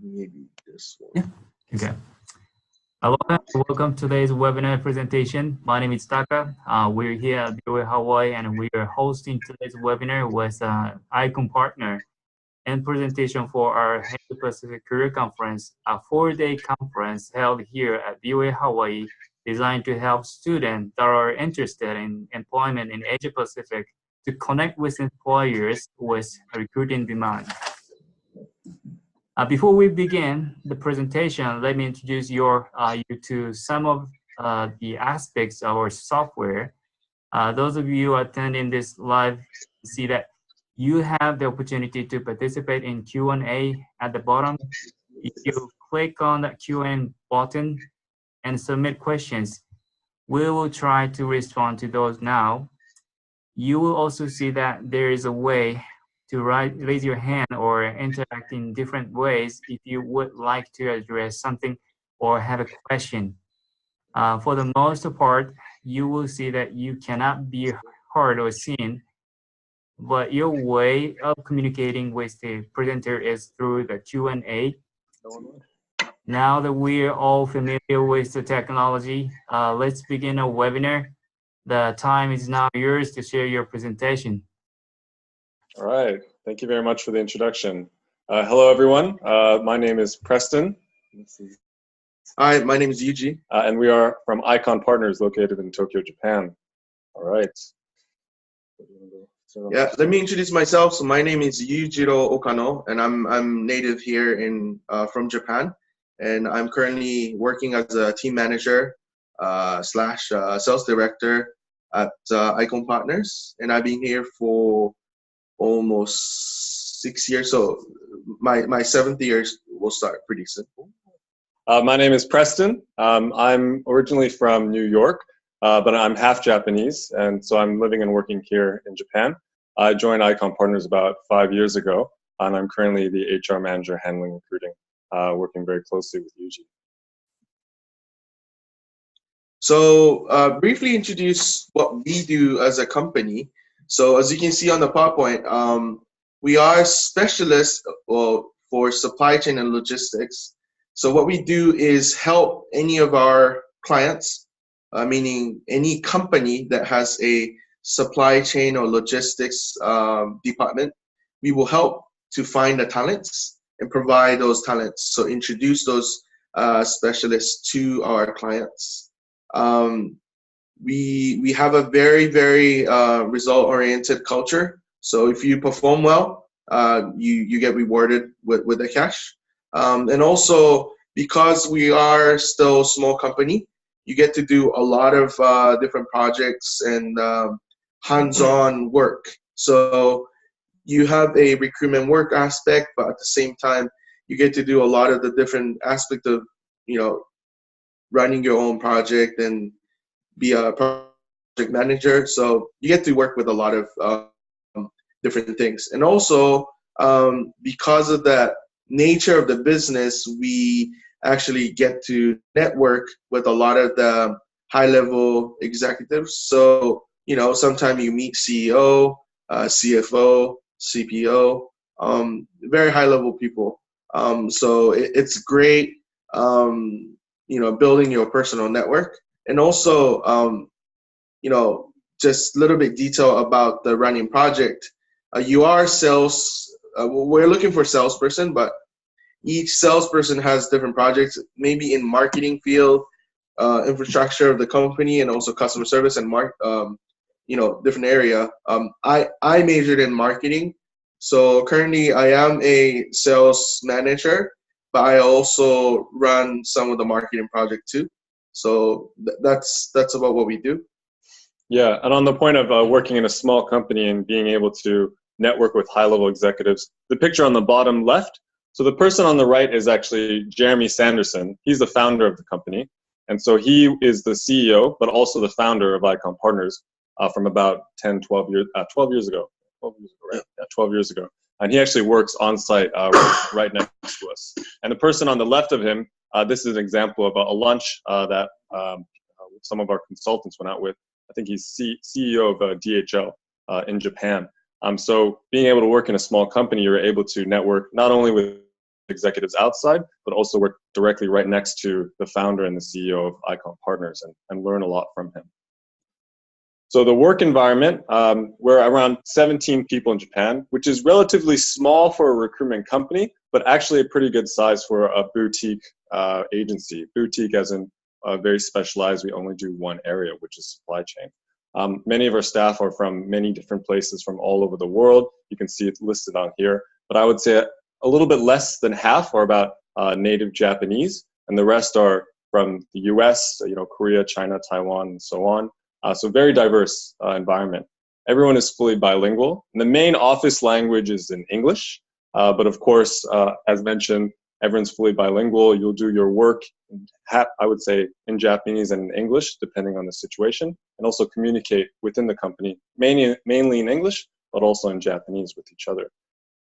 maybe this one. Yeah. Okay. Hello and welcome to today's webinar presentation. My name is Taka. We're here at BYU-Hawaii and we are hosting today's webinar with ICON partner and presentation for our Asia Pacific Career Conference, a 4-day conference held here at BYU-Hawaii designed to help students that are interested in employment in Asia Pacific to connect with employers with recruiting demand. Before we begin the presentation, let me introduce you to some of the aspects of our software. Those of you attending this live see that you have the opportunity to participate in Q&A at the bottom. If you click on that Q&A button and submit questions, we will try to respond to those now. You will also see that there is a way to raise your hand or interact in different ways if you would like to address something or have a question. For the most part, you will see that you cannot be heard or seen, but your way of communicating with the presenter is through the Q&A. Now that we're all familiar with the technology, let's begin our webinar. The time is now yours to share your presentation. All right, thank you very much for the introduction. Hello, everyone. My name is Preston. Hi, my name is Yuji. And we are from ICON Partners located in Tokyo, Japan. All right. Yeah, let me introduce myself. So my name is Yujiro Okano, and I'm native here from Japan. And I'm currently working as a team manager slash sales director at ICON Partners. And I've been here for almost 6 years, so my 7th year will start pretty soon. My name is Preston. I'm originally from New York, but I'm half Japanese, and so I'm living and working here in Japan. I joined ICON Partners about 5 years ago, and I'm currently the HR manager handling recruiting, working very closely with Yuji. So briefly introduce what we do as a company. So as you can see on the PowerPoint, we are specialists for supply chain and logistics. So what we do is help any of our clients, meaning any company that has a supply chain or logistics department, we will help to find the talents and provide those talents. So introduce those specialists to our clients. We have a very, very result-oriented culture. So if you perform well, you get rewarded with the cash. And also, because we are still a small company, you get to do a lot of different projects and hands-on work. So you have a recruitment work aspect, but at the same time, you get to do a lot of the different aspects of, running your own project and be a project manager. So you get to work with a lot of different things. And also, because of that nature of the business, we actually get to network with a lot of the high-level executives. So, sometimes you meet CEO, CFO, CPO, very high-level people. So it's great, building your personal network. And also, just a little bit detail about the running project. You are sales, we're looking for a salesperson, but each salesperson has different projects, maybe in marketing field, infrastructure of the company, and also customer service and different area. I majored in marketing. So currently I am a sales manager, but I also run some of the marketing project too. So that's about what we do. Yeah, and on the point of working in a small company and being able to network with high-level executives, the picture on the bottom left, so the person on the right is actually Jeremy Sanderson. He's the founder of the company. And so he is the CEO, but also the founder of ICON Partners from about 12 years ago, right? Yeah, 12 years ago. And he actually works on site right next to us. And the person on the left of him, this is an example of a lunch that some of our consultants went out with. I think he's CEO of DHL in Japan. So being able to work in a small company, you're able to network not only with executives outside, but also work directly right next to the founder and the CEO of Icon Partners and learn a lot from him. So the work environment, we're around 17 people in Japan, which is relatively small for a recruitment company, but actually a pretty good size for a boutique agency. Boutique as in very specialized, we only do one area, which is supply chain. Many of our staff are from many different places from all over the world. You can see it listed on here, but I would say a little bit less than half are about native Japanese, and the rest are from the US, Korea, China, Taiwan, and so on. So very diverse environment. Everyone is fully bilingual. And the main office language is in English, but of course, as mentioned, everyone's fully bilingual. You'll do your work, I would say, in Japanese and in English, depending on the situation, and also communicate within the company, mainly in English, but also in Japanese with each other.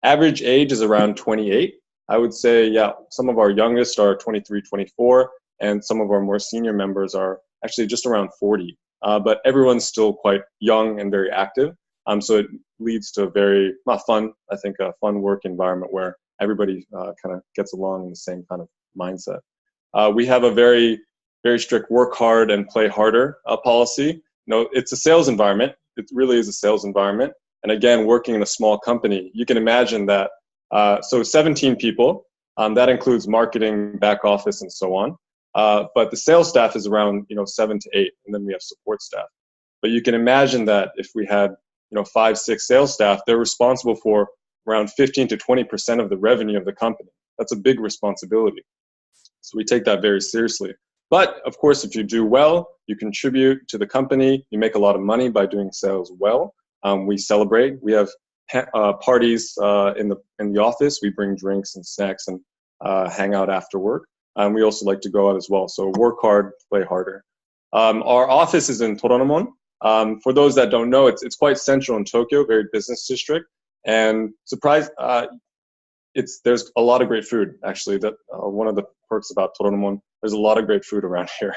Average age is around 28. I would say, yeah, some of our youngest are 23, 24, and some of our more senior members are actually just around 40. But everyone's still quite young and very active. So it leads to a very fun, I think, a fun work environment where everybody kind of gets along in the same kind of mindset. We have a very, very strict work hard and play harder policy. It's a sales environment. It really is a sales environment. And again, working in a small company, you can imagine that. So 17 people, that includes marketing, back office, and so on. But the sales staff is around 7 to 8, and then we have support staff. But you can imagine that if we had 5, 6 sales staff, they're responsible for around 15 to 20% of the revenue of the company. That's a big responsibility. So we take that very seriously. But of course, if you do well, you contribute to the company, you make a lot of money by doing sales well. We celebrate. We have parties in the office. We bring drinks and snacks and hang out after work. And we also like to go out as well. So work hard, play harder. Our office is in Toranomon. For those that don't know, it's quite central in Tokyo, very business district. And there's a lot of great food, actually. That one of the perks about Toranomon, there's a lot of great food around here.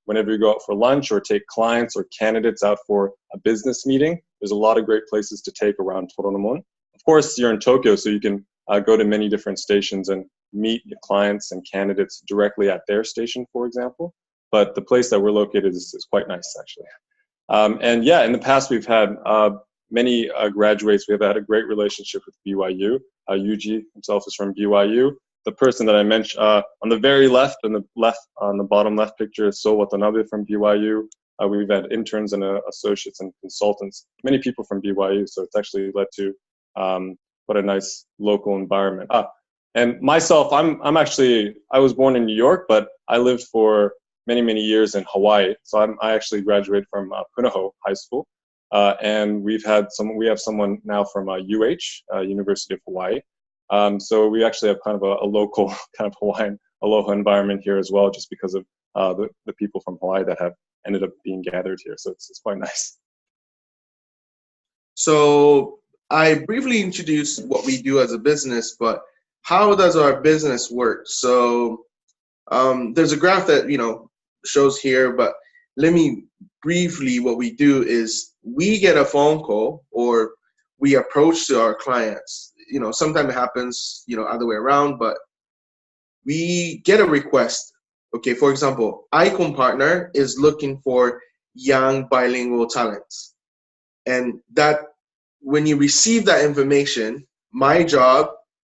Whenever you go out for lunch or take clients or candidates out for a business meeting, there's a lot of great places to take around Toranomon. Of course, you're in Tokyo, so you can go to many different stations and meet your clients and candidates directly at their station, for example. But the place that we're located is quite nice, actually. And yeah, in the past, we've had many graduates. We've had a great relationship with BYU. Yuji himself is from BYU. The person that I mentioned on the very left, on the bottom left picture is So Watanabe from BYU. We've had interns and associates and consultants, many people from BYU. So it's actually led to what a nice local environment. And myself, I was born in New York, but I lived for many, many years in Hawaii. So I actually graduated from Punahou High School. And we have someone now from University of Hawaii. So we actually have kind of a local kind of Hawaiian aloha environment here as well, just because of the people from Hawaii that have ended up being gathered here. So it's quite nice. So I briefly introduced what we do as a business, but how does our business work? So there's a graph that shows here, but let me briefly, what we do is we get a phone call or we approach to our clients. Sometimes it happens, other way around, but we get a request. Okay, for example, Icon Partner is looking for young bilingual talents. And that when you receive that information, my job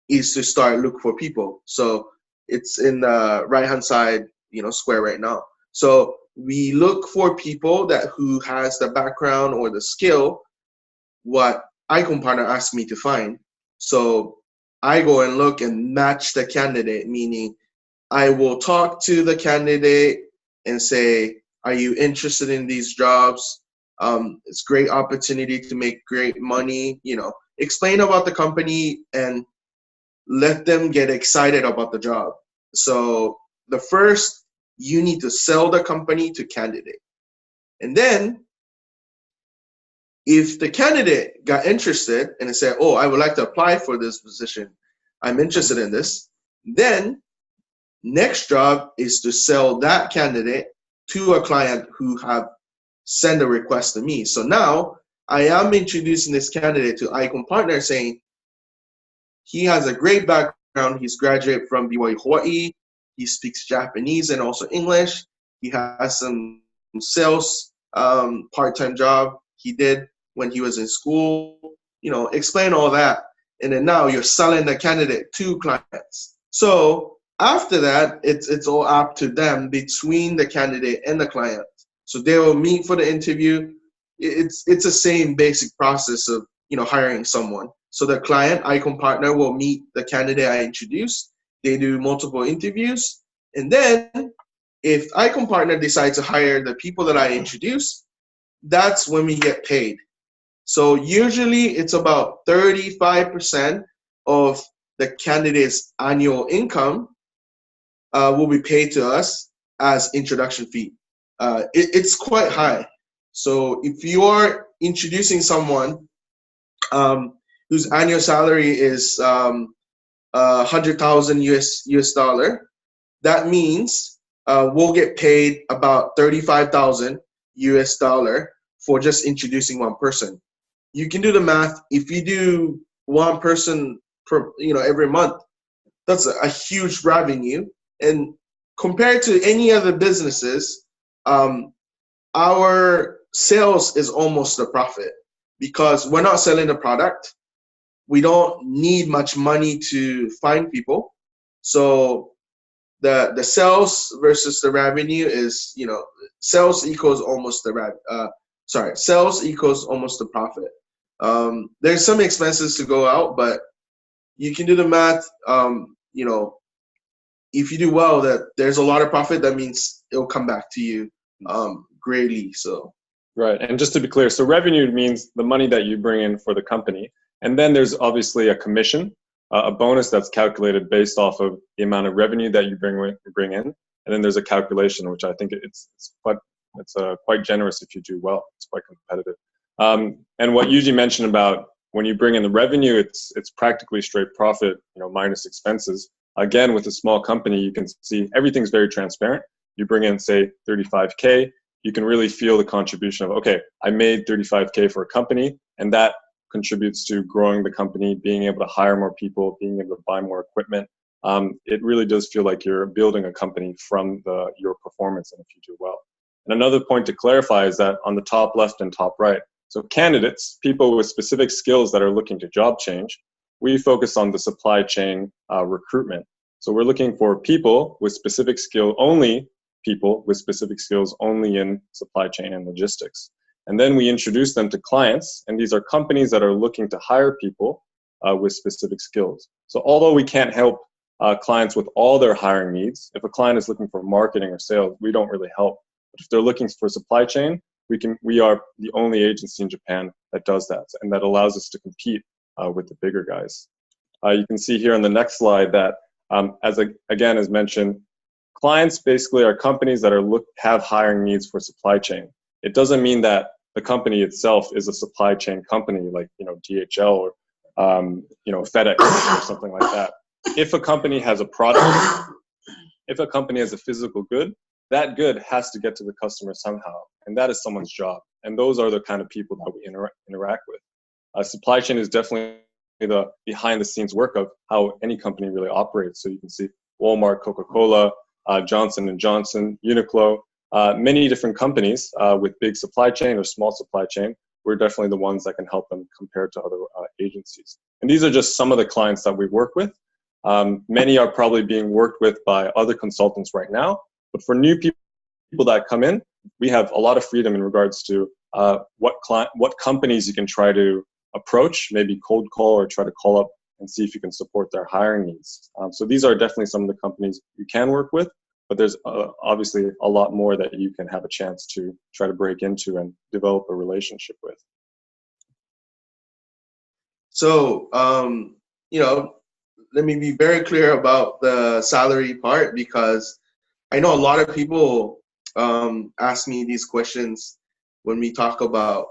is to start look for people. So it's in the right-hand side, square right now. So we look for people who has the background or the skill, what Icon Partner asked me to find. So I go and look and match the candidate, meaning I will talk to the candidate and say, are you interested in these jobs? It's a great opportunity to make great money, explain about the company and let them get excited about the job. So the first, you need to sell the company to candidate. And then if the candidate got interested and they said, oh, I would like to apply for this position, I'm interested in this, then next job is to sell that candidate to a client who have sent a request to me. So now I am introducing this candidate to Icon Partner saying he has a great background He's graduated from BYU-Hawaii. He speaks Japanese and also English. He has some sales part-time job he did when he was in school. Explain all that. And then now you're selling the candidate to clients. So after that, it's all up to them between the candidate and the client. So they will meet for the interview. It's the same basic process of hiring someone. So the client icon partner will meet the candidate I introduced. They do multiple interviews, and then if icon partner decides to hire the people that I introduce, that's when we get paid. So usually it's about 35% of the candidate's annual income will be paid to us as introduction fee. It's quite high. So if you are introducing someone whose annual salary is 100,000 US dollar, that means we'll get paid about 35,000 US dollar for just introducing one person. You can do the math. If you do one person per every month, that's a huge revenue. And compared to any other businesses, our sales is almost a profit because we're not selling the product. We don't need much money to find people. So the sales versus the revenue is, sales equals almost the sales equals almost the profit. There's some expenses to go out, but you can do the math. If you do well, that there's a lot of profit, that means it'll come back to you greatly. So right. And just to be clear, so revenue means the money that you bring in for the company. And then there's obviously a commission, a bonus that's calculated based off of the amount of revenue that you bring in. And then there's a calculation, which I think it's quite generous if you do well. It's quite competitive. And what Yuji mentioned about when you bring in the revenue, it's practically straight profit, minus expenses. Again, with a small company, you can see everything's very transparent. You bring in, say, 35K, you can really feel the contribution of, okay, I made 35K for a company, and that contributes to growing the company, being able to hire more people, being able to buy more equipment. It really does feel like you're building a company from your performance and if you do well. And another point to clarify is that on the top left and top right, so candidates, people with specific skills that are looking to job change, we focus on the supply chain recruitment. So we're looking for people with specific skill, only people with specific skills only in supply chain and logistics. And then we introduce them to clients, and these are companies that are looking to hire people with specific skills. So although we can't help clients with all their hiring needs, if a client is looking for marketing or sales, we don't really help. But if they're looking for supply chain, we are the only agency in Japan that does that, and that allows us to compete with the bigger guys. You can see here on the next slide that, as mentioned, clients basically are companies that have hiring needs for supply chain. It doesn't mean that the company itself is a supply chain company like DHL or FedEx or something like that. If a company has a product, if a company has a physical good, that good has to get to the customer somehow, and that is someone's job. And those are the kind of people that we interact with. Supply chain is definitely the behind-the-scenes work of how any company really operates. So you can see Walmart, Coca-Cola, Johnson & Johnson, Uniqlo, many different companies with big supply chain or small supply chain. We're definitely the ones that can help them compared to other agencies. And these are just some of the clients that we work with. Many are probably being worked with by other consultants right now. But for new people that come in, we have a lot of freedom in regards to what companies you can try to approach, maybe cold call or try to call up and see if you can support their hiring needs. So these are definitely some of the companies you can work with, but there's obviously a lot more that you can have a chance to try to break into and develop a relationship with. So, let me be very clear about the salary part, because I know a lot of people ask me these questions when we talk about,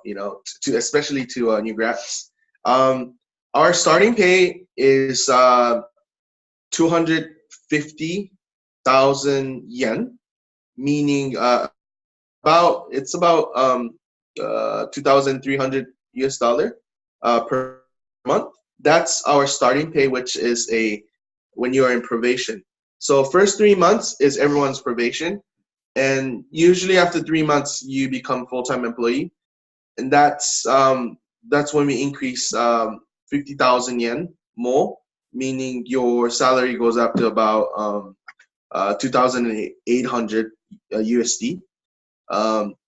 especially to new grads. Our starting pay is 250,000 yen, meaning about 2,300 US dollar per month. That's our starting pay, which is a when you are in probation. So first 3 months is everyone's probation, and usually after 3 months you become full-time employee, and that's when we increase 50,000 yen more, meaning your salary goes up to about 2,800 USD.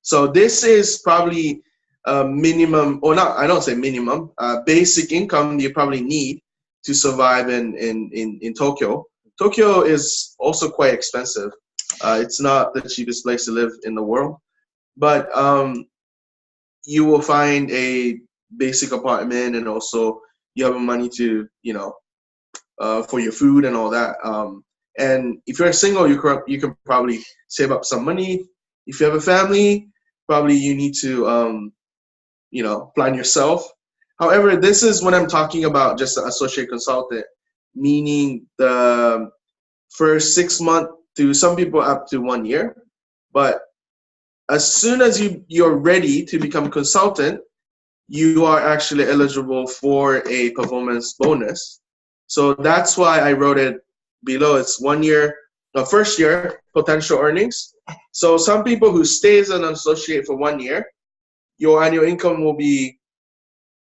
So this is probably minimum, or not, I don't say minimum, basic income you probably need to survive in Tokyo. Tokyo is also quite expensive. It's not the cheapest place to live in the world, but you will find a basic apartment, and also you have money to, for your food and all that. And if you're single, you can probably save up some money. If you have a family, probably you need to, plan yourself. However, this is when I'm talking about just an associate consultant, meaning the first 6 months to some people up to 1 year. But as soon as you're ready to become a consultant, you are actually eligible for a performance bonus. So that's why I wrote it below. It's 1 year, first year potential earnings. So some people who stay as an associate for 1 year, your annual income will be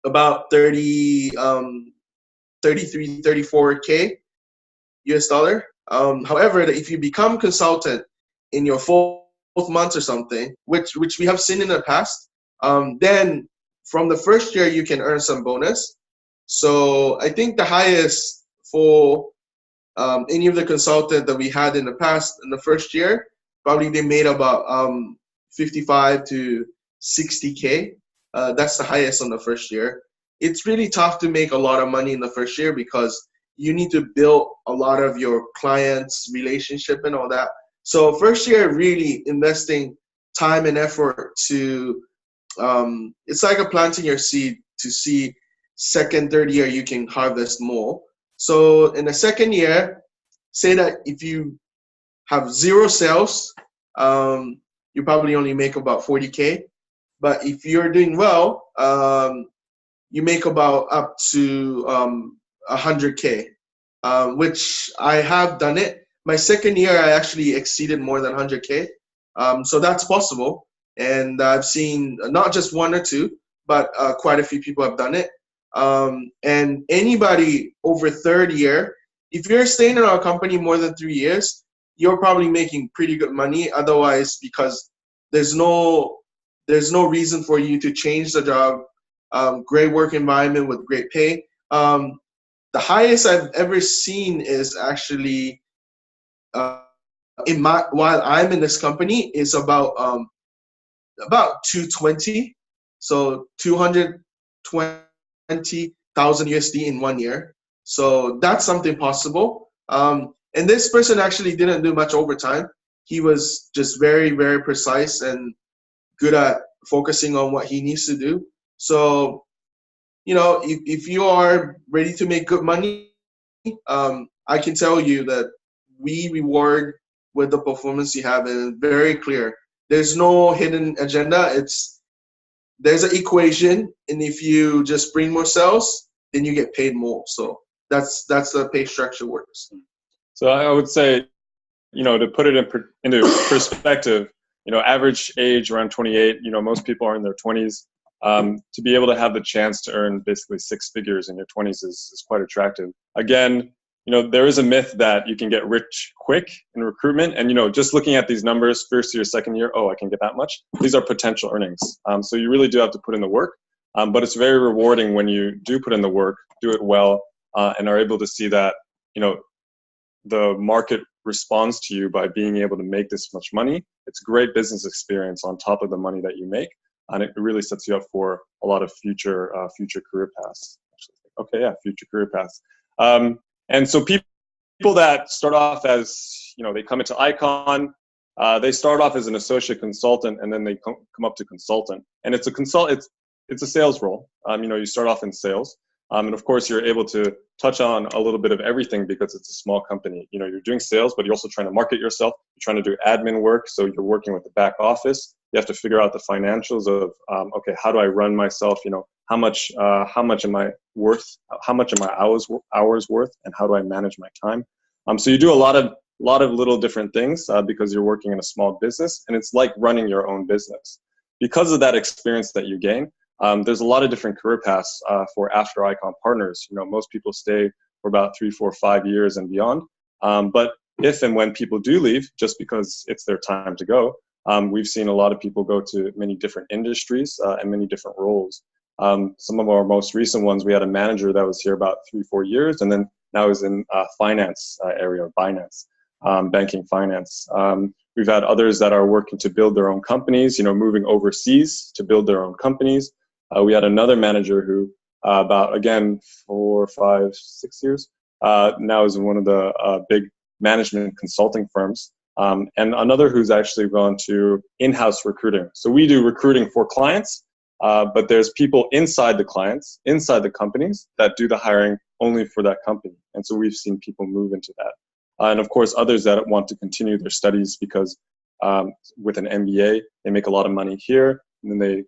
about 34K US dollar. However, if you become consultant in your 4th month or something, which we have seen in the past, then from the first year you can earn some bonus. So I think the highest for any of the consultants that we had in the past in the first year, probably they made about 55 to 60K. That's the highest on the first year. It's really tough to make a lot of money in the first year because you need to build a lot of your clients' relationship and all that. So first year, really investing time and effort to, it's like a planting your seed to see second, third year you can harvest more. So in the second year, say that if you have 0 sales, you probably only make about 40K. But if you're doing well, you make about up to 100K, which I have done it. My second year, I actually exceeded more than 100K. So that's possible. And I've seen not just 1 or 2, but quite a few people have done it. And anybody over third year, if you're staying in our company more than 3 years, you're probably making pretty good money. Otherwise, because there's no reason for you to change the job. Great work environment with great pay. The highest I've ever seen is actually while I'm in this company is about 220, so 220,000 USD in 1 year. So that's something possible. And this person actually didn't do much overtime. He was just very, very precise and good at focusing on what he needs to do. So, if you are ready to make good money, I can tell you that we reward with the performance you have, and it's very clear. There's no hidden agenda. There's an equation, and if you just bring more sales, then you get paid more. So that's the pay structure works. So I would say, to put it into perspective, average age around 28, most people are in their 20s. To be able to have the chance to earn basically 6 figures in your 20s is quite attractive. Again, there is a myth that you can get rich quick in recruitment. And, just looking at these numbers, first year, second year, I can get that much. These are potential earnings. So you really do have to put in the work. But it's very rewarding when you do put in the work, do it well, and are able to see that, the market responds to you by being able to make this much money. It's great business experience on top of the money that you make. And it really sets you up for a lot of future career paths. Okay, yeah, future career paths. And so people that start off as, they come into Icon, they start off as an associate consultant, and then they come up to consultant. And it's a sales role. You start off in sales. And of course, you're able to touch on a little bit of everything because it's a small company. You're doing sales, but you're also trying to market yourself. You're trying to do admin work, so you're working with the back office. You have to figure out the financials of, okay, how do I run myself? You know, how much am I worth? How much are my hours worth? And how do I manage my time? So you do a lot of little different things because you're working in a small business, and it's like running your own business. Because of that experience that you gain, there's a lot of different career paths for after Icon partners. You know, most people stay for about 3, 4, 5 years and beyond. But if and when people do leave, just because it's their time to go, we've seen a lot of people go to many different industries and many different roles. Some of our most recent ones, we had a manager that was here about 3, 4 years, and then now is in finance area, finance, banking finance. We've had others that are working to build their own companies, you know, moving overseas to build their own companies. We had another manager who about, again, 4, 5, 6 years, now is in one of the big management consulting firms. And another who's actually gone to in-house recruiting. So we do recruiting for clients, but there's people inside the clients, inside the companies that do the hiring only for that company. And so we've seen people move into that. And of course, others that want to continue their studies because with an MBA, they make a lot of money here, and then they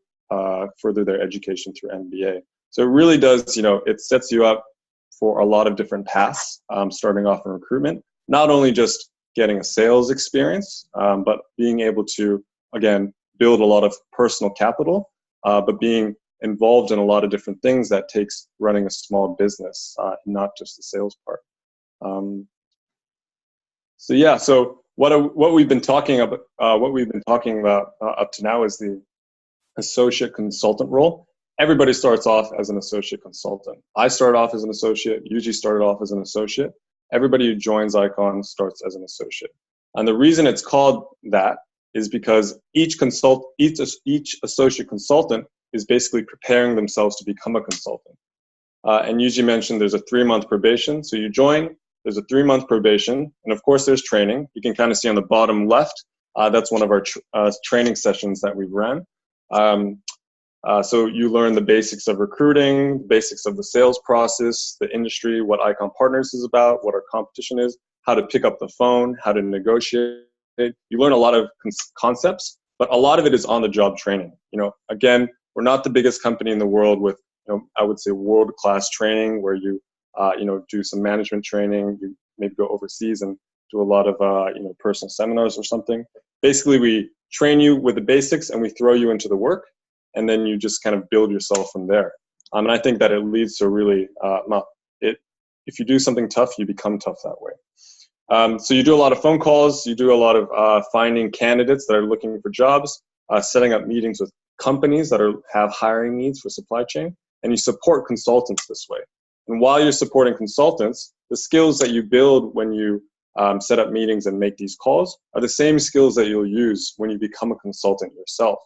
further their education through MBA. So it really does, you know, it sets you up for a lot of different paths, starting off in recruitment, not only just getting a sales experience, but being able to, again, build a lot of personal capital, but being involved in a lot of different things that takes running a small business, not just the sales part. So yeah, so what we've been talking about, up to now is the associate consultant role. Everybody starts off as an associate consultant. I started off as an associate. Yuji started off as an associate. Everybody who joins Icon starts as an associate. And the reason it's called that is because each associate consultant is basically preparing themselves to become a consultant. And Yuji mentioned there's a 3-month probation. So you join, there's a 3-month probation, and of course there's training. You can kind of see on the bottom left, that's one of our training sessions that we've ran. So you learn the basics of recruiting, basics of the sales process, the industry, what Icon Partners is about, what our competition is, how to pick up the phone, how to negotiate. You learn a lot of concepts, but a lot of it is on-the-job training. You know, again, we're not the biggest company in the world with, you know, I would say world-class training where you, you know, do some management training, you maybe go overseas and do a lot of, you know, personal seminars or something. Basically, we train you with the basics and we throw you into the work, and then you just kind of build yourself from there. And I think that it leads to really, if you do something tough, you become tough that way. So you do a lot of phone calls, you do a lot of finding candidates that are looking for jobs, setting up meetings with companies that have hiring needs for supply chain, and you support consultants this way. And while you're supporting consultants, the skills that you build when you set up meetings and make these calls are the same skills that you'll use when you become a consultant yourself.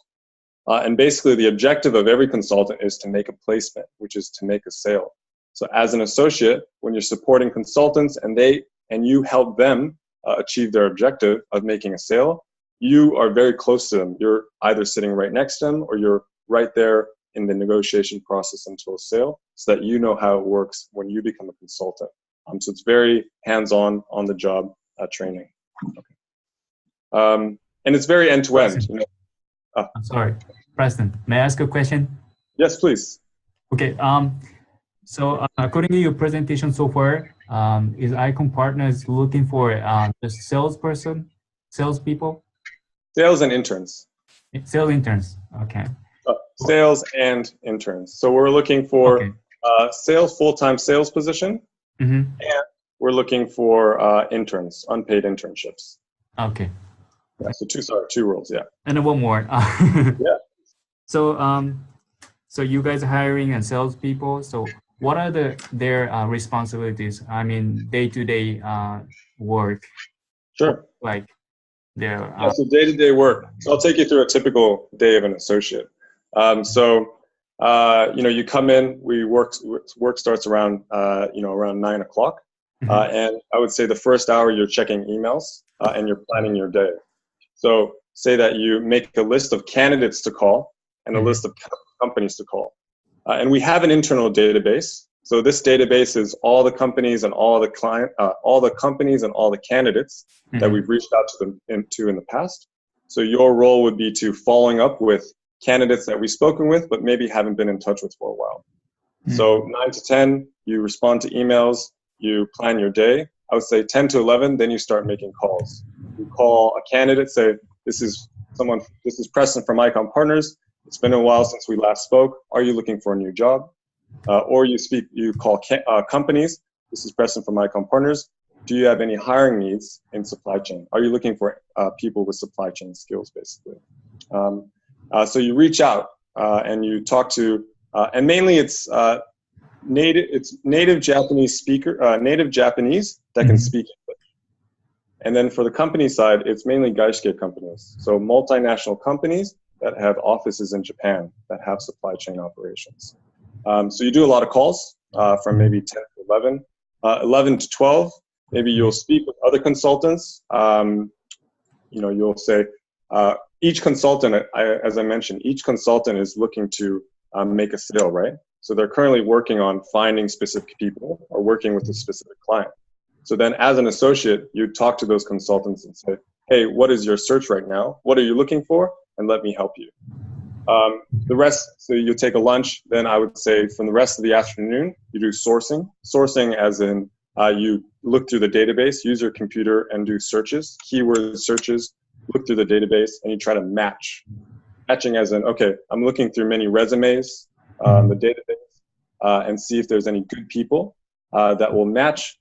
And basically the objective of every consultant is to make a placement, which is to make a sale. So as an associate, when you're supporting consultants and you help them achieve their objective of making a sale, you are very close to them. You're either sitting right next to them or you're right there in the negotiation process until a sale, so that you know how it works when you become a consultant. So it's very hands-on, on-the-job training. Okay. And it's very end-to-end. You know? I'm sorry, Preston, may I ask a question? Yes, please. Okay. So according to your presentation so far, is Icon Partners looking for just salespeople? Sales and interns. Sales interns, okay. Sales and interns. So we're looking for full-time sales position, and we're looking for interns, unpaid internships. Okay. Yeah, so two roles, yeah. And then one more. Yeah. So you guys are hiring and salespeople. So what are their responsibilities? I mean, day-to-day work. Sure. Like their so day-to-day work. So I'll take you through a typical day of an associate. You know, you come in. Work starts around around 9 o'clock, and I would say the first hour you're checking emails and you're planning your day. So say that you make a list of candidates to call and a list of companies to call. And we have an internal database. So this database is all the companies and all the companies and all the candidates that we've reached out to them in the past. So your role would be to following up with candidates that we've spoken with, but maybe haven't been in touch with for a while. So 9 to 10, you respond to emails, you plan your day. I would say 10 to 11, then you start making calls. You call a candidate, say, this is Preston from Icon Partners. It's been a while since we last spoke. Are you looking for a new job? Or you call companies. This is Preston from Icon Partners. Do you have any hiring needs in supply chain? Are you looking for people with supply chain skills, basically? So you reach out and you talk to, and mainly it's native Japanese native Japanese that can speak English. And then for the company side, it's mainly gaishike companies. So multinational companies that have offices in Japan that have supply chain operations. So you do a lot of calls from maybe 10 to 11, 11 to 12. Maybe you'll speak with other consultants. You'll say, each consultant, as I mentioned, each consultant is looking to make a sale, right? So they're currently working on finding specific people or working with a specific client. So then as an associate, you talk to those consultants and say, hey, what is your search right now? What are you looking for? And let me help you. The rest, so you take a lunch, then I would say from the rest of the afternoon, you do sourcing. Sourcing as in you look through the database, use your computer and do searches, keyword searches, look through the database, and you try to match. Matching as in, okay, I'm looking through many resumes, the database, and see if there's any good people that will match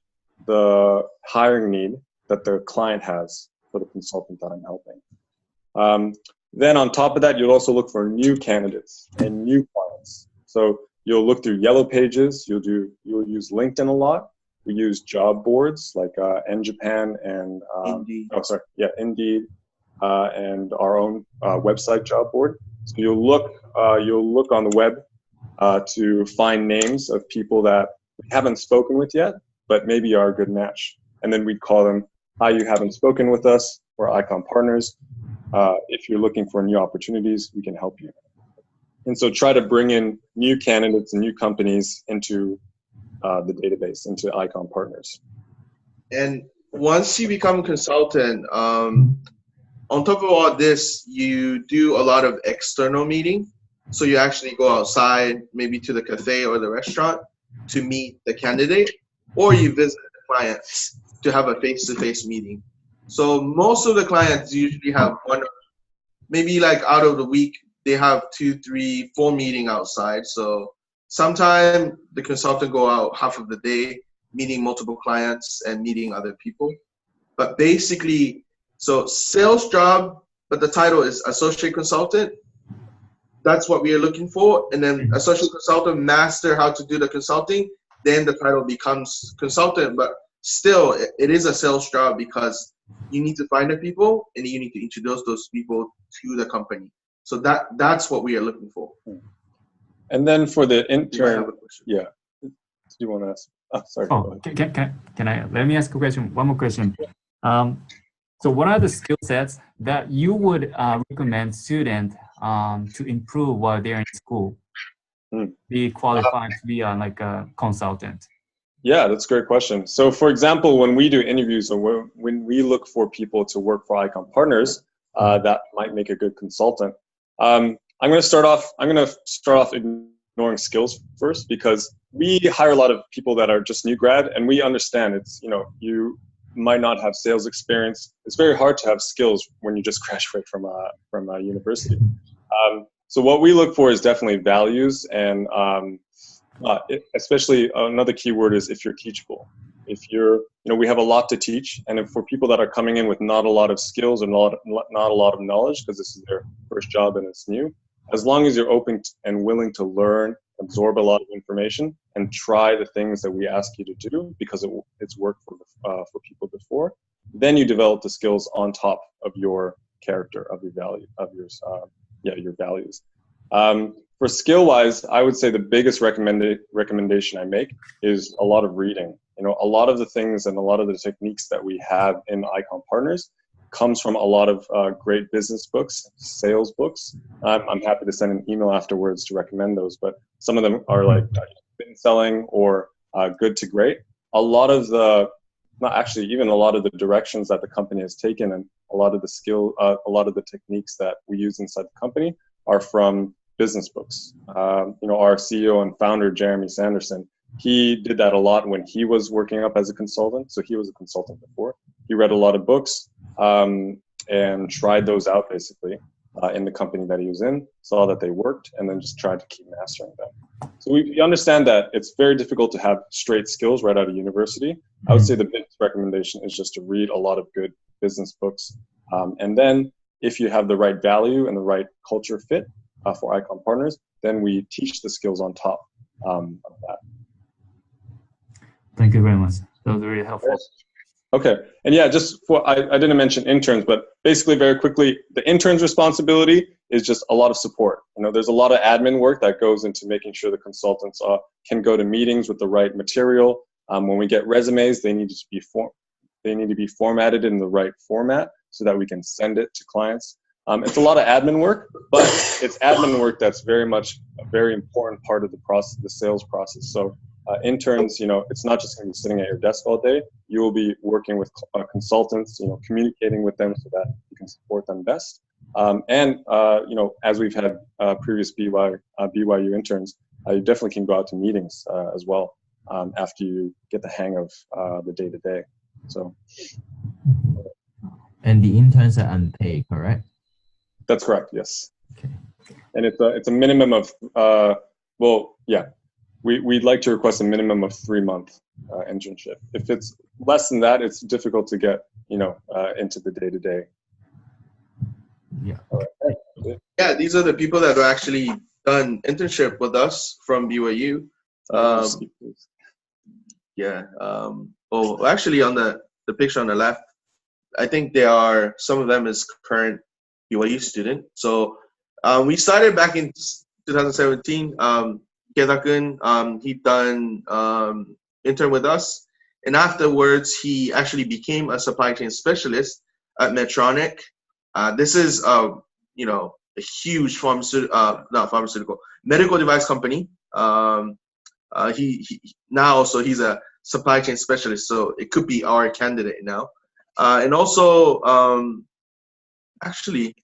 the hiring need that the client has for the consultant that I'm helping. Then on top of that, you'll also look for new candidates and new clients. So you'll look through Yellow Pages. You'll use LinkedIn a lot. We use job boards like NJapan and Indeed. Indeed, and our own website job board. So you'll look on the web to find names of people that we haven't spoken with yet, but maybe are a good match. And then we'd call them, hi, you haven't spoken with us. We're Icon Partners. If you're looking for new opportunities, we can help you. And so try to bring in new candidates and new companies into the database, into Icon Partners. And once you become a consultant, on top of all this, you do a lot of external meeting. So you actually go outside, maybe to the cafe or the restaurant to meet the candidate, or you visit the clients to have a face-to-face meeting. So most of the clients usually have one, maybe like out of the week, they have 2, 3, 4 meetings outside. So sometimes the consultant go out half of the day, meeting multiple clients and meeting other people. But basically, so sales job, but the title is associate consultant. That's what we are looking for. And then associate consultant, master how to do the consulting, then the title becomes consultant. But still, it is a sales job because you need to find the people and you need to introduce those people to the company. So that's what we are looking for. And then for the intern, yeah. Do you want to ask? Oh, sorry. Oh, can I, let me ask a question, one more question. So what are the skill sets that you would recommend students to improve while they're in school, be qualified to be like a consultant? Yeah, that's a great question. So for example, when we do interviews or when we look for people to work for Icon Partners that might make a good consultant, I'm going to start off ignoring skills first, because we hire a lot of people that are just new grad, and we understand it's, you might not have sales experience. It's very hard to have skills when you just graduate from a university. So what we look for is definitely values, and especially another key word is if you're teachable. If you're, we have a lot to teach, and if for people that are coming in with not a lot of skills and not a lot of knowledge, because this is their first job and it's new, as long as you're open and willing to learn, absorb a lot of information, and try the things that we ask you to do because it's worked for people before, then you develop the skills on top of your character, of your value, of your values. For skill-wise, I would say the biggest recommendation I make is a lot of reading. A lot of the things and a lot of the techniques that we have in Icon Partners comes from a lot of great business books, sales books. I'm happy to send an email afterwards to recommend those, but some of them are like Spin Selling or Good to Great. A lot of the not actually, even a lot of the directions that the company has taken and a lot of the a lot of the techniques that we use inside the company are from business books. Our CEO and founder, Jeremy Sanderson, he did that a lot when he was working up as a consultant. So he was a consultant before. He read a lot of books and tried those out basically in the company that he was in, saw that they worked, and then just tried to keep mastering them. So we understand that it's very difficult to have straight skills right out of university. I would say the biggest recommendation is just to read a lot of good business books. And then if you have the right value and the right culture fit for Icon Partners, then we teach the skills on top of that. Thank you very much. That was really helpful. Okay, and yeah, just for I didn't mention interns, but basically very quickly, the intern's responsibility is just a lot of support. There's a lot of admin work that goes into making sure the consultants can go to meetings with the right material. When we get resumes, they need to be formatted in the right format so that we can send it to clients. It's a lot of admin work, but it's admin work that's very much a very important part of the process, the sales process. So interns, it's not just going to be sitting at your desk all day. You will be working with consultants, communicating with them so that you can support them best. As we've had previous BYU interns, you definitely can go out to meetings as well after you get the hang of the day-to-day. So. And the interns are unpaid, correct? That's correct. Yes. Okay. And it's a minimum of We'd like to request a minimum of 3-month internship. If it's less than that, it's difficult to get into the day-to-day. Yeah. Yeah, these are the people that have actually done internship with us from BYU. Actually, on the picture on the left, I think some of them is current BYU student. So we started back in 2017. Keita-kun, he done intern with us, and afterwards he actually became a supply chain specialist at Medtronic. This is a huge medical device company. He's a supply chain specialist, so it could be our candidate now. And also, actually,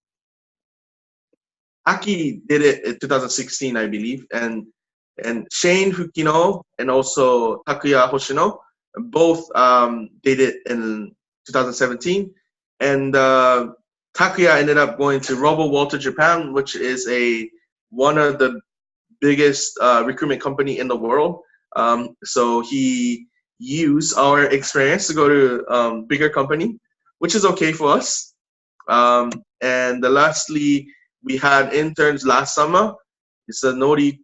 Aki did it in 2016, I believe, and Shane Fukino and also Takuya Hoshino both did it in 2017. And Takuya ended up going to Robo Walter Japan, which is one of the biggest recruitment company in the world. So he used our experience to go to bigger company, which is okay for us. And lastly, we had interns last summer. It's a Nori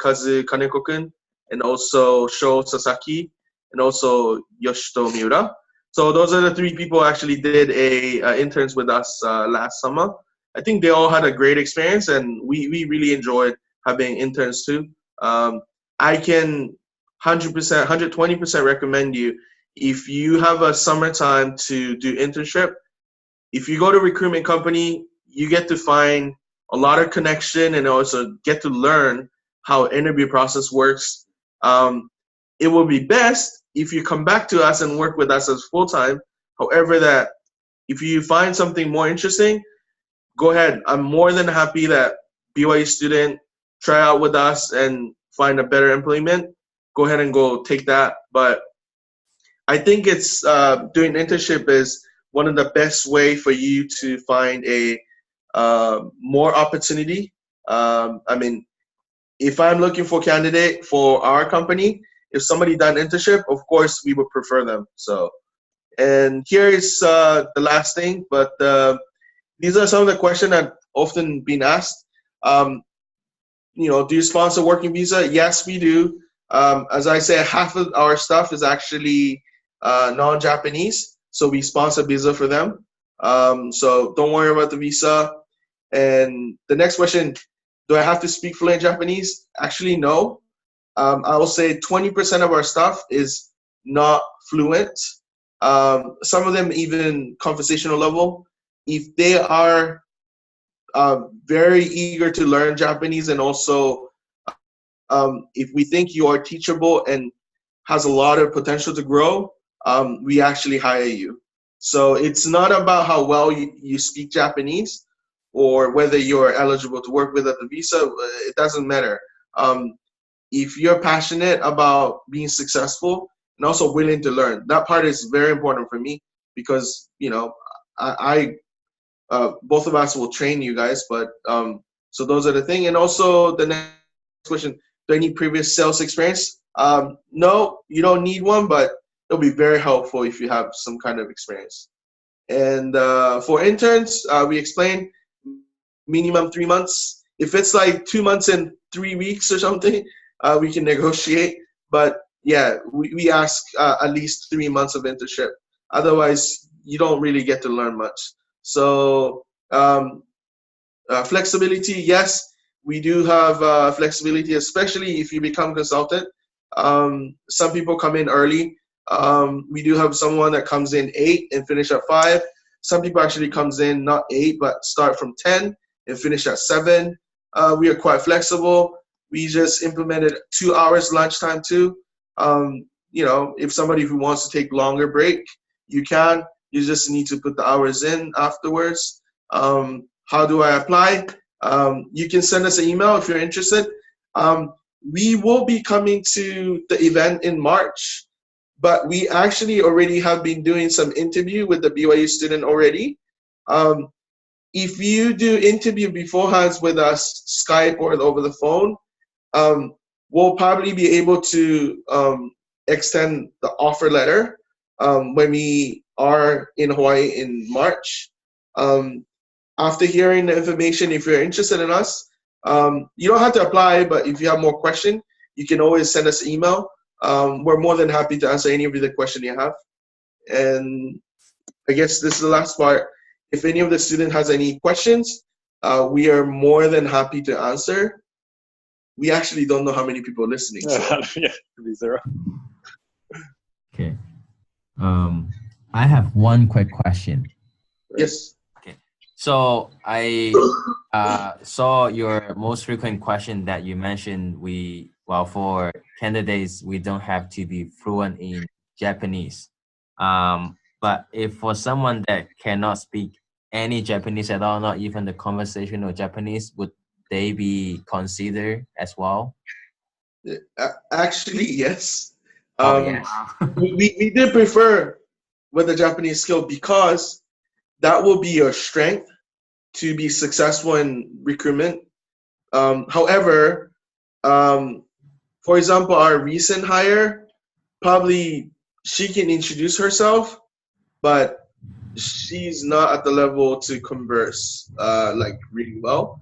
Kazu Kaneko-kun, and also Sho Sasaki, and also Yoshito Miura. So those are the 3 people who actually did interns with us last summer. I think they all had a great experience, and we really enjoyed having interns too. I can 100%, 120% recommend you, if you have a summertime to do internship, if you go to recruitment company, you get to find a lot of connection and also get to learn how interview process works. It will be best if you come back to us and work with us as full-time. However, that if you find something more interesting, go ahead. I'm more than happy that BYU student try out with us and find a better employment. Go ahead and go take that. But I think it's doing internship is one of the best way for you to find a more opportunity. I mean, if I'm looking for candidate for our company, if somebody done internship, of course we would prefer them. So, and here is the last thing, but these are some of the questions that often been asked. Do you sponsor working visa? Yes, we do. As I said, half of our stuff is actually non-Japanese, so we sponsor visa for them. So don't worry about the visa. And the next question, do I have to speak fluent Japanese? Actually, no. I will say 20% of our stuff is not fluent. Some of them even conversational level. If they are very eager to learn Japanese, and also if we think you are teachable and has a lot of potential to grow, we actually hire you. So it's not about how well you speak Japanese or whether you're eligible to work without the visa. It doesn't matter. If you're passionate about being successful and also willing to learn, that part is very important for me because, I both of us will train you guys, but so those are the thing. And also the next question, do I need previous sales experience? No, you don't need one, but it'll be very helpful if you have some kind of experience. And for interns, we explained minimum 3 months. If it's like 2 months and 3 weeks or something, we can negotiate. But yeah, we ask at least 3 months of internship. Otherwise, you don't really get to learn much. So flexibility, yes, we do have flexibility, especially if you become consultant. Some people come in early. We do have someone that comes in 8 and finish at 5. Some people actually comes in not 8, but start from 10 and finish at 7. We are quite flexible. We just implemented 2 hours lunchtime too. If somebody who wants to take longer break, you can. You just need to put the hours in afterwards. How do I apply? You can send us an email if you're interested. We will be coming to the event in March, but we actually already have been doing some interview with the BYU student already. If you do interview beforehand with us, Skype or over the phone, we'll probably be able to extend the offer letter when we are in Hawaii in March. After hearing the information, if you're interested in us, you don't have to apply, but if you have more questions, you can always send us an email. We're more than happy to answer any of the questions you have. And I guess this is the last part. If any of the students has any questions, we are more than happy to answer. We actually don't know how many people are listening. So. Yeah, could be 0. Okay. I have one quick question. Yes. Okay. So I saw your most frequent question that you mentioned. For candidates, we don't have to be fluent in Japanese. But if for someone that cannot speak any Japanese at all, not even the conversational Japanese, would they be considered as well? Actually, yes. Yes. we did prefer with the Japanese skill because that will be your strength to be successful in recruitment. However, for example, our recent hire, probably she can introduce herself, but she's not at the level to converse like really well.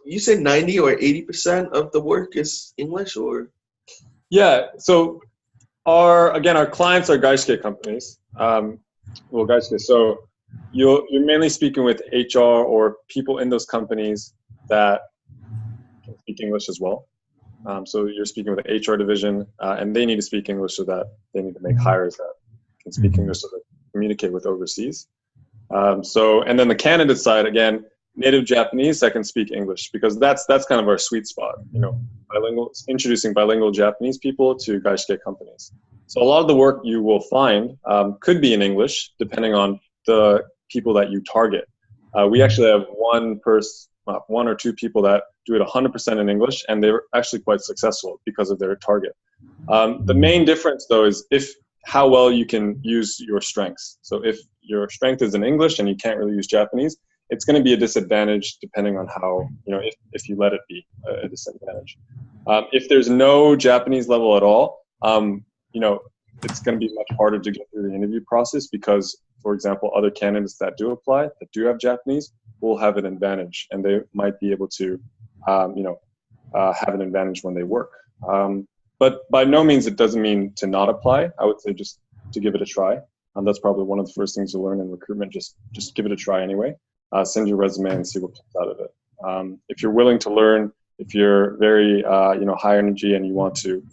You said 90 or 80% of the work is English, or? Yeah. So our clients are gaishike companies. Gaishike. So you're mainly speaking with HR or people in those companies that can speak English as well. So you're speaking with the HR division, and they need to speak English so that they need to make hires that can speak English so they can communicate with overseas. And then the candidate side, again, native Japanese that can speak English, because that's kind of our sweet spot, introducing bilingual Japanese people to gaishike companies. So a lot of the work you will find could be in English, depending on the people that you target. We actually have one or two people that do it 100% in English, and they're actually quite successful because of their target. The main difference, though, is how well you can use your strengths. So if your strength is in English and you can't really use Japanese, it's going to be a disadvantage depending on how, if you let it be a disadvantage. If there's no Japanese level at all, it's going to be much harder to get through the interview process because, for example, other candidates that do apply, that do have Japanese, will have an advantage, and they might be able to, have an advantage when they work. But by no means it doesn't mean to not apply. I would say just to give it a try. That's probably one of the first things you learn in recruitment. Just give it a try anyway. Send your resume and see what comes out of it. If you're willing to learn, if you're very high energy and you want to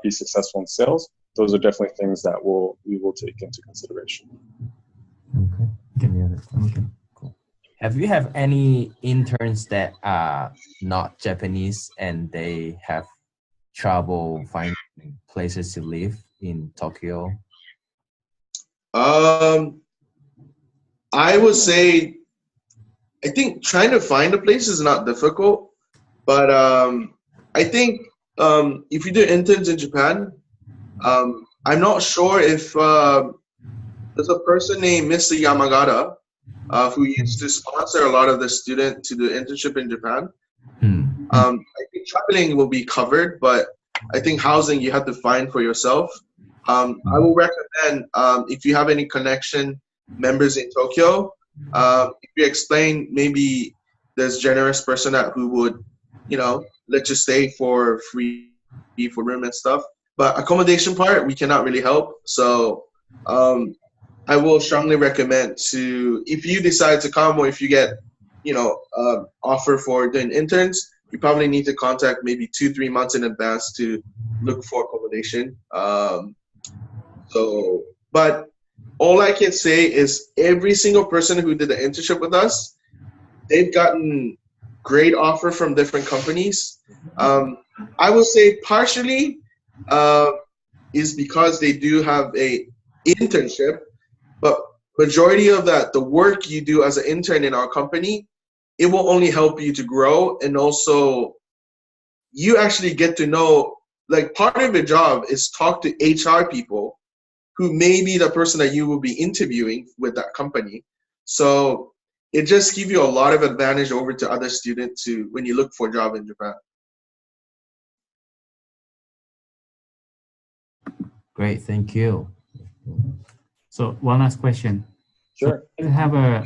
be successful in sales, those are definitely things that we will take into consideration. Okay. Cool. Have you have any interns that are not Japanese and they have trouble finding places to live in Tokyo? I would say, I think trying to find a place is not difficult, but I think if you do interns in Japan, I'm not sure if there's a person named Mr. Yamagata who used to sponsor a lot of the student to do internship in Japan. I think traveling will be covered, but I think housing you have to find for yourself. I will recommend if you have any connection members in Tokyo, if you explain, maybe there's generous person who would, let you stay for free for room and stuff. But accommodation part, we cannot really help. So I will strongly recommend if you decide to come or if you get, offer for doing interns, you probably need to contact maybe 2-3 months in advance to look for accommodation. But all I can say is every single person who did the internship with us, they've gotten great offer from different companies. I will say partially is because they do have a internship, but majority of that, the work you do as an intern in our company, it will only help you to grow, and also you actually get to know, like, part of your job is talk to HR people who may be the person that you will be interviewing with that company. So it just gives you a lot of advantage over to other students when you look for a job in Japan. Great, thank you. So one last question. Sure. So you have a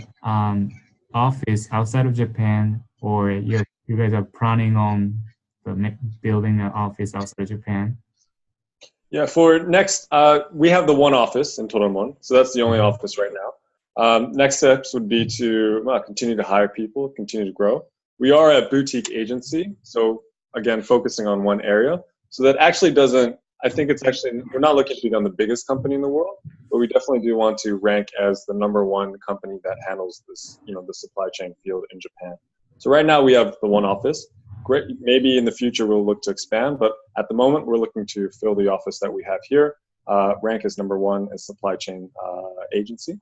office outside of Japan, or you guys are planning on building an office outside of Japan? Yeah, for next, we have the one office in Toromon, so that's the only office right now. Next steps would be to continue to hire people, continue to grow. We are a boutique agency, so again, focusing on one area. So that actually doesn't, I think it's actually, we're not looking to become the biggest company in the world, but we definitely do want to rank as the #1 company that handles this, the supply chain field in Japan. So right now we have the one office. Great. Maybe in the future we'll look to expand, but at the moment we're looking to fill the office that we have here, rank as #1 as supply chain agency,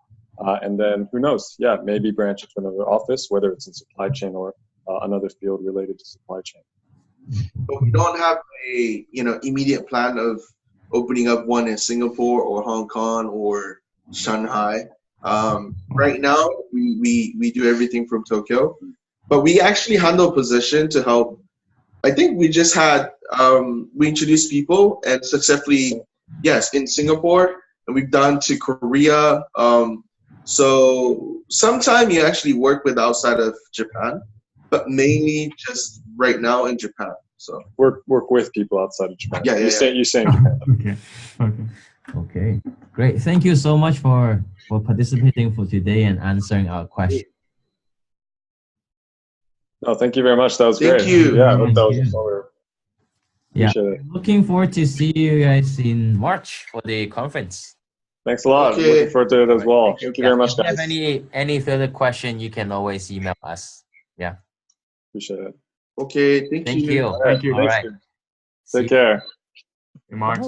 and then who knows? Yeah, maybe branch into another office, whether it's in supply chain or another field related to supply chain. But we don't have a immediate plan of opening up one in Singapore or Hong Kong or Shanghai. Right now we do everything from Tokyo. But we actually handle position to help. I think we just had, we introduced people and successfully, yes, in Singapore, and we've done to Korea. So sometime you actually work with outside of Japan, but mainly just right now in Japan. So work with people outside of Japan. Yeah. You're saying Japan. Okay, great. Thank you so much for participating for today and answering our questions. No, thank you very much. That was great. Thank you. Yeah, I hope that was informative. Yeah, Appreciate it. looking forward to see you guys in March for the conference. Thanks a lot. Okay. Looking forward to it as well. Thank you very much, If you guys. have any further question, you can always email us. Yeah. Appreciate it. Okay, thank Thank you. you. All right. Thank you. All right. Take care. In March.